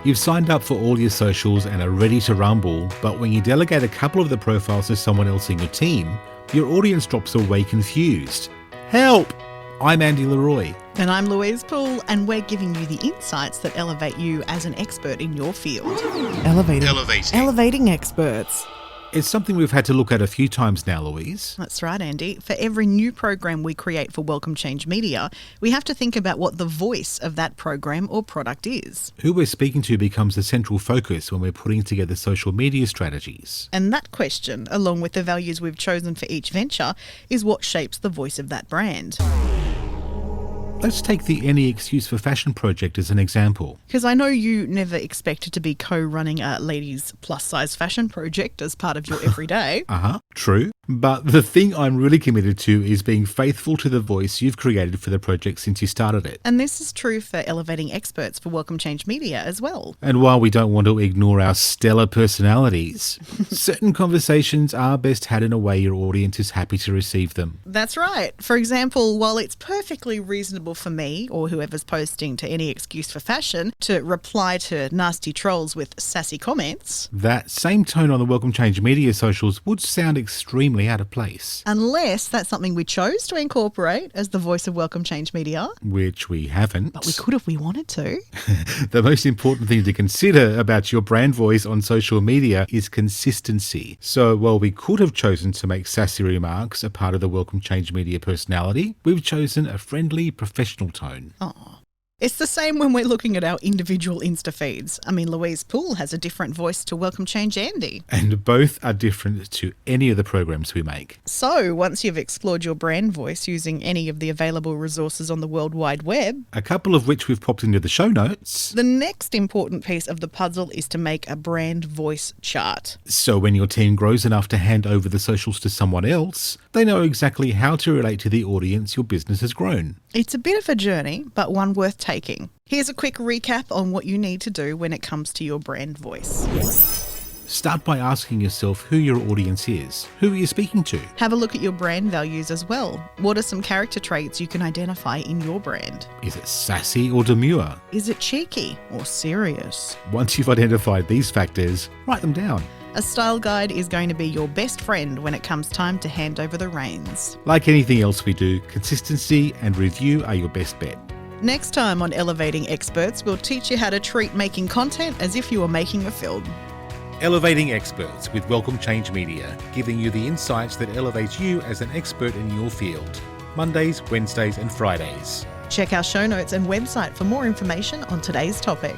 You've signed up for all your socials and are ready to rumble, but when you delegate a couple of the profiles to someone else in your team, your audience drops away confused. Help! I'm Andy Leroy. And I'm Louise Poole, and we're giving you the insights that elevate you as an expert in your field. Elevating experts. It's something we've had to look at a few times now, Louise. That's right, Andy. For every new program we create for Welcome Change Media, we have to think about what the voice of that program or product is. Who we're speaking to becomes the central focus when we're putting together social media strategies. And that question, along with the values we've chosen for each venture, is what shapes the voice of that brand. Let's take the Any Excuse for Fashion project as an example. Because I know you never expected to be co-running a ladies' plus-size fashion project as part of your everyday. True. But the thing I'm really committed to is being faithful to the voice you've created for the project since you started it. And this is true for elevating experts for Welcome Change Media as well. And while we don't want to ignore our stellar personalities, certain conversations are best had in a way your audience is happy to receive them. That's right. For example, while it's perfectly reasonable for me, or whoever's posting to Any Excuse for Fashion, to reply to nasty trolls with sassy comments, that same tone on the Welcome Change Media socials would sound extremely out of place. Unless that's something we chose to incorporate as the voice of Welcome Change Media. Which we haven't. But we could if we wanted to. The most important thing to consider about your brand voice on social media is consistency. So while we could have chosen to make sassy remarks a part of the Welcome Change Media personality, we've chosen a friendly, professional tone. Oh. It's the same when we're looking at our individual Insta feeds. I mean, Louise Poole has a different voice to Welcome Change Andy. And both are different to any of the programs we make. So, once you've explored your brand voice using any of the available resources on the World Wide Web, a couple of which we've popped into the show notes, the next important piece of the puzzle is to make a brand voice chart. So when your team grows enough to hand over the socials to someone else, they know exactly how to relate to the audience your business has grown. It's a bit of a journey, but one worth taking. Here's a quick recap on what you need to do when it comes to your brand voice. Start by asking yourself who your audience is. Who are you speaking to? Have a look at your brand values as well. What are some character traits you can identify in your brand? Is it sassy or demure? Is it cheeky or serious? Once you've identified these factors, write them down. A style guide is going to be your best friend when it comes time to hand over the reins. Like anything else we do, consistency and review are your best bet. Next time on Elevating Experts, we'll teach you how to treat making content as if you were making a film. Elevating Experts with Welcome Change Media, giving you the insights that elevate you as an expert in your field. Mondays, Wednesdays and Fridays. Check our show notes and website for more information on today's topic.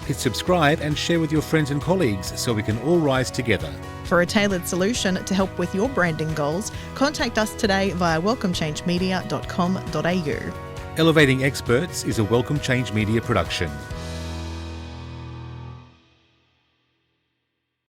Hit subscribe and share with your friends and colleagues so we can all rise together. For a tailored solution to help with your branding goals, contact us today via welcomechangemedia.com.au. Elevating Experts is a Welcome Change Media production.